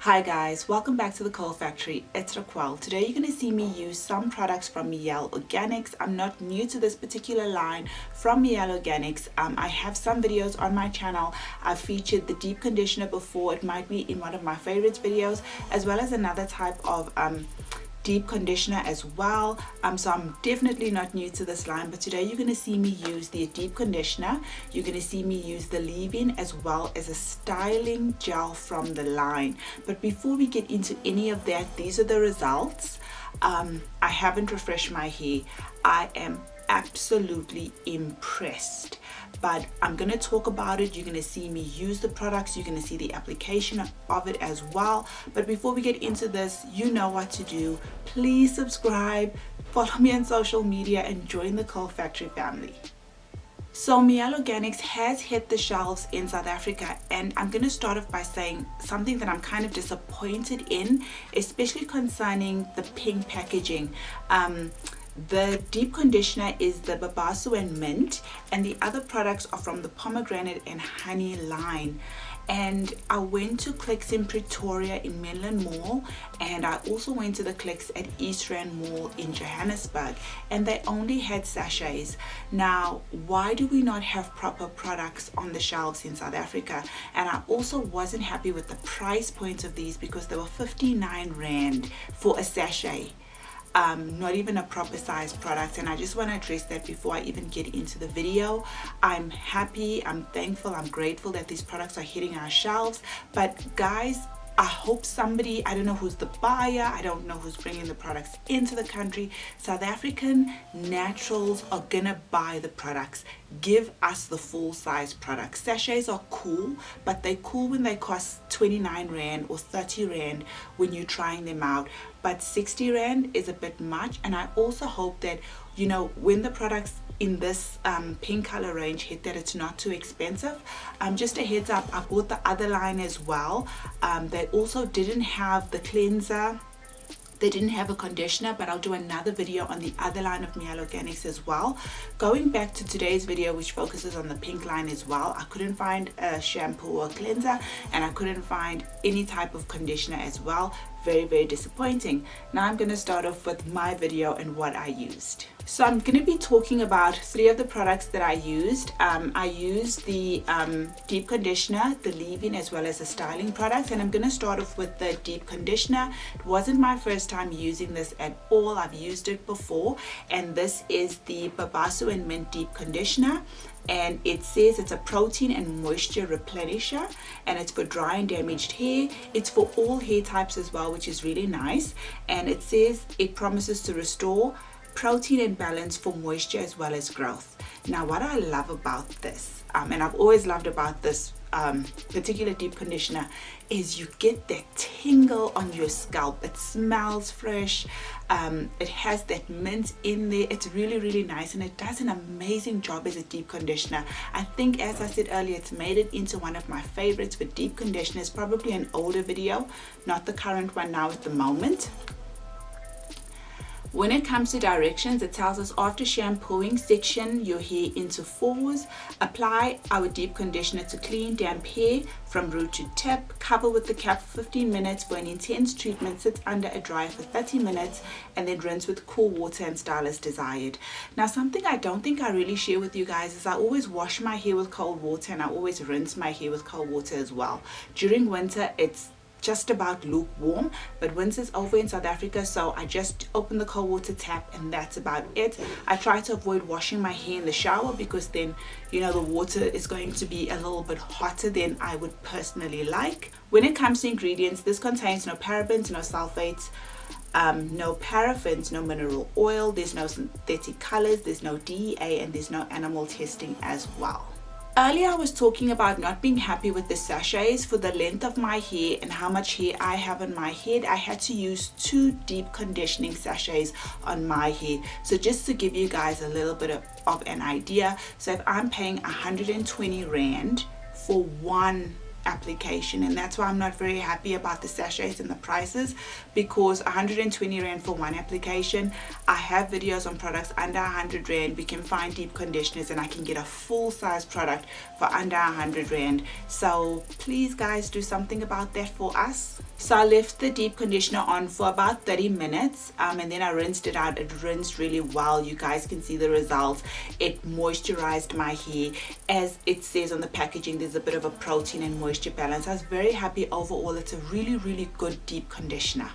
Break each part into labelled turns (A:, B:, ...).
A: Hi guys, welcome back to the Coil Factory. It's Coil. Today you're going to see me use some products from Mielle Organics. I'm not new to this particular line from Mielle Organics. I have some videos on my channel. I've featured the deep conditioner before. It might be in one of my favorites videos, as well as another type of deep conditioner as well. So I'm definitely not new to this line, but today you're going to see me use the deep conditioner. You're going to see me use the leave-in as well as a styling gel from the line. But before we get into any of that, these are the results. I haven't refreshed my hair. I am absolutely impressed, but I'm going to talk about it. You're going to see me use the products. You're going to see the application of it as well. But before we get into this, you know what to do. Please subscribe, follow me on social media, and join the Coil Factory family. So Mielle Organics has hit the shelves in South Africa, and I'm going to start off by saying something that I'm kind of disappointed in, especially concerning the pink packaging. The deep conditioner is the Babassu and mint, and the other products are from the Pomegranate and honey line. And I went to Clicks in Pretoria in Menlyn Mall, and I also went to the Clicks at East Rand Mall in Johannesburg, and they only had sachets. Now, why do we not have proper products on the shelves in South Africa? And I also wasn't happy with the price point of these because they were 59 Rand for a sachet. Not even a proper size product, and I just want to address that before I even get into the video. I'm happy, I'm thankful, I'm grateful that these products are hitting our shelves, but guys, I hope somebody, I don't know who's the buyer, I don't know who's bringing the products into the country. South African naturals are gonna buy the products. Give us the full size products. Sachets are cool, but they're cool when they cost 29 Rand or 30 Rand when you're trying them out. But 60 Rand is a bit much, and I also hope that, you know, when the products in this pink color range hit, that it's not too expensive. Just a heads up, I bought the other line as well. They also didn't have the cleanser. They didn't have a conditioner, but I'll do another video on the other line of Mielle Organics as well. Going back to today's video, which focuses on the pink line as well, I couldn't find a shampoo or cleanser, and I couldn't find any type of conditioner as well. Very, very disappointing. Now I'm going to start off with my video and what I used. So I'm going to be talking about 3 of the products that I used. I used the deep conditioner, the leave-in, as well as the styling products, and I'm going to start off with the deep conditioner. It wasn't my first time using this at all. I've used it before, and this is the Babassu and mint deep conditioner. And it says it's a protein and moisture replenisher, and it's for dry and damaged hair. It's for all hair types as well, which is really nice. And it says it promises to restore protein and balance for moisture as well as growth. Now, what I love about this, and I've always loved about this particular deep conditioner, is you get that tingle on your scalp. It smells fresh. It has that mint in there. It's really, really nice, and it does an amazing job as a deep conditioner. I think, as I said earlier, it's made it into one of my favorites for deep conditioners. Probably an older video, not the current one now at the moment. When it comes to directions, it tells us after shampooing, section your hair into 4s. Apply our deep conditioner to clean, damp hair from root to tip. Cover with the cap for 15 minutes for an intense treatment. Sit under a dryer for 30 minutes and then rinse with cool water and style as desired. Now, something I don't think I really share with you guys is I always wash my hair with cold water, and I always rinse my hair with cold water as well. During winter, it's just about lukewarm, but winter's over in South Africa, so I just open the cold water tap, and that's about it. I try to avoid washing my hair in the shower because then, you know, the water is going to be a little bit hotter than I would personally like. When it comes to ingredients, this contains no parabens, no sulfates, no paraffins, no mineral oil, there's no synthetic colors, there's no DEA, and there's no animal testing as well. Earlier I was talking about not being happy with the sachets. For the length of my hair and how much hair I have on my head, I had to use 2 deep conditioning sachets on my hair. So just to give you guys a little bit of an idea, so if I'm paying 120 Rand for one application, and that's why I'm not very happy about the sachets and the prices, because 120 Rand for one application. I have videos on products under 100 Rand. We can find deep conditioners and I can get a full size product for under 100 Rand. So please guys, do something about that for us. So I left the deep conditioner on for about 30 minutes and then I rinsed it out. It rinsed really well. You guys can see the results. It moisturized my hair. As it says on the packaging, there's a bit of a protein and moisture balance. I was very happy overall. It's a really good deep conditioner.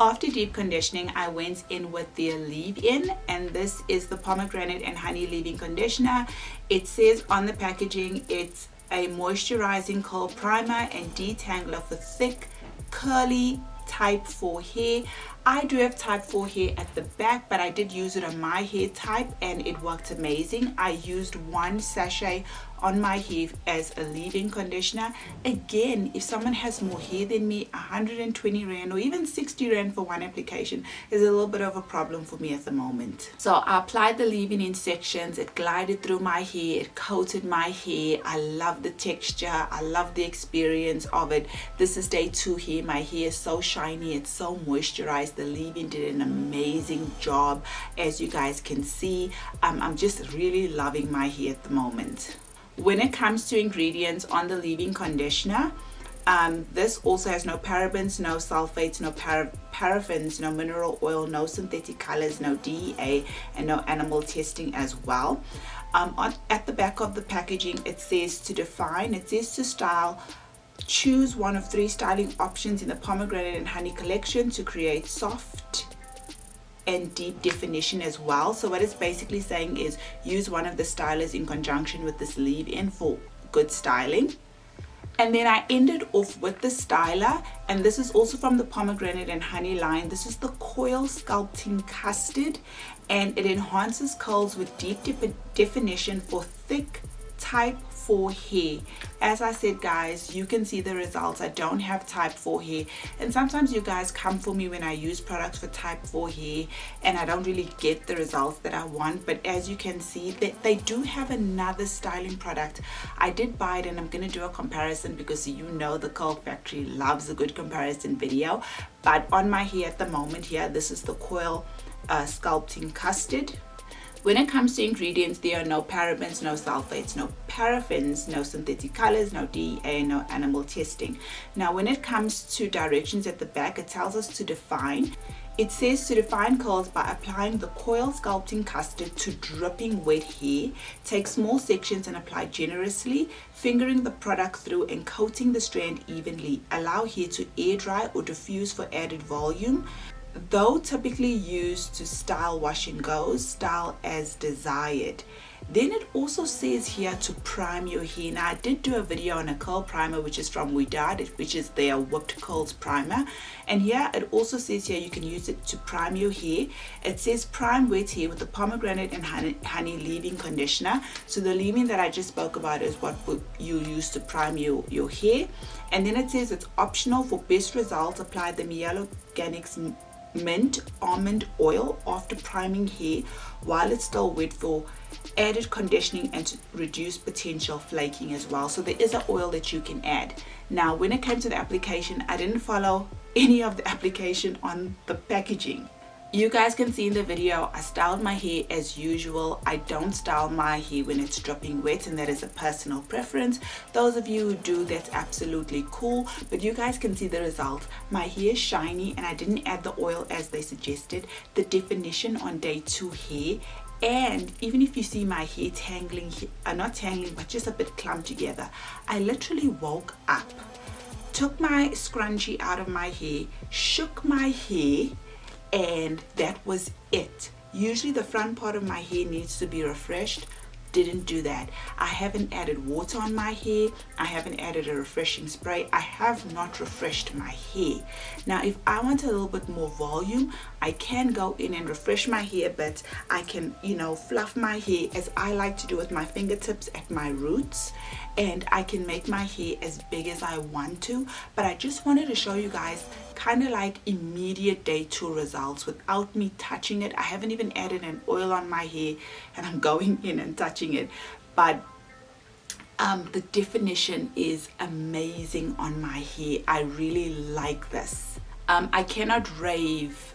A: After deep conditioning, I went in with the leave-in, and this is the pomegranate and honey leave-in conditioner. It says on the packaging it's a moisturizing curl primer and detangler for thick, curly type 4 hair. I do have type 4 hair at the back, but I did use it on my hair type and it worked amazing. I used 1 sachet on my hair as a leave-in conditioner. Again, if someone has more hair than me, 120 rand or even 60 rand for one application is a little bit of a problem for me at the moment. So I applied the leave-in in sections. It glided through my hair, it coated my hair. I love the texture, I love the experience of it. This is day 2 hair. My hair is so shiny, it's so moisturized. The leave-in did an amazing job, as you guys can see. I'm just really loving my hair at the moment. When it comes to ingredients on the leave-in conditioner, this also has no parabens, no sulfates, no paraffins, no mineral oil, no synthetic colors, no DEA, and no animal testing as well. At the back of the packaging, it says to define, it says to style. Choose one of 3 styling options in the pomegranate and honey collection to create soft and deep definition as well. So what it's basically saying is use one of the stylers in conjunction with this leave-in for good styling. And then I ended off with the styler, and this is also from the pomegranate and honey line. This is the Coil Sculpting Custard, and it enhances curls with deep definition for thick type 4 hair. As I said, guys, you can see the results. I don't have type 4 hair, and sometimes you guys come for me when I use products for type 4 hair and I don't really get the results that I want. But as you can see, they do have another styling product. I did buy it and I'm going to do a comparison because you know the Curl Factory loves a good comparison video. But on my hair at the moment here, this is the Coil Sculpting Custard. When it comes to ingredients, there are no parabens, no sulfates, no paraffins, no synthetic colors, no DEA, no animal testing. Now, when it comes to directions at the back, it tells us to define. It says to define curls by applying the Coil Sculpting Custard to dripping wet hair. Take small sections and apply generously, fingering the product through and coating the strand evenly. Allow hair to air dry or diffuse for added volume. Though typically used to style wash and go, style as desired. Then it also says here to prime your hair. Now I did do a video on a curl primer which is from Wedad, which is their whipped curls primer, and here it also says here you can use it to prime your hair. It says prime wet hair with the pomegranate and honey leave-in conditioner. So the leave-in that I just spoke about is what you use to prime your hair. And then it says it's optional. For best results, apply the Mielle Organics mint almond oil after priming hair while it's still wet for added conditioning and to reduce potential flaking as well. So there is an oil that you can add. Now when it came to the application, I didn't follow any of the application on the packaging. You guys can see in the video I styled my hair as usual. I don't style my hair when it's dripping wet, and that is a personal preference. Those of you who do, that's absolutely cool, but you guys can see the result. My hair is shiny and I didn't add the oil as they suggested. The definition on day 2 hair, and even if you see my hair tangling, not tangling but just a bit clumped together, I literally woke up, took my scrunchie out of my hair, shook my hair, and that was it. Usually the front part of my hair needs to be refreshed. Didn't do that. I haven't added water on my hair. I haven't added a refreshing spray. I have not refreshed my hair. Now if I want a little bit more volume, I can go in and refresh my hair, but I can, fluff my hair as I like to do with my fingertips at my roots, and I can make my hair as big as I want to. But I just wanted to show you guys kind of like immediate day 2 results without me touching it. I haven't even added an oil on my hair and I'm going in and touching it, but the definition is amazing on my hair. I really like this. I cannot rave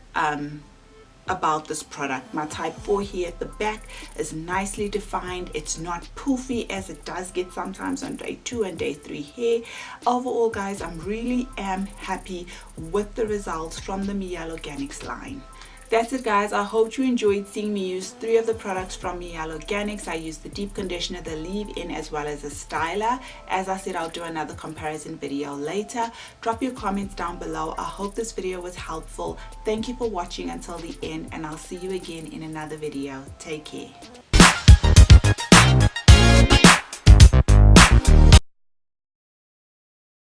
A: about this product. My type 4 hair at the back is nicely defined. It's not poofy as it does get sometimes on day 2 and day 3 hair. Overall, guys, I'm really happy with the results from the Mielle Organics line. That's it, guys. I hope you enjoyed seeing me use 3 of the products from Mielle Organics. I used the deep conditioner, the leave-in, as well as a styler. As I said, I'll do another comparison video later. Drop your comments down below. I hope this video was helpful. Thank you for watching until the end, and I'll see you again in another video. Take care.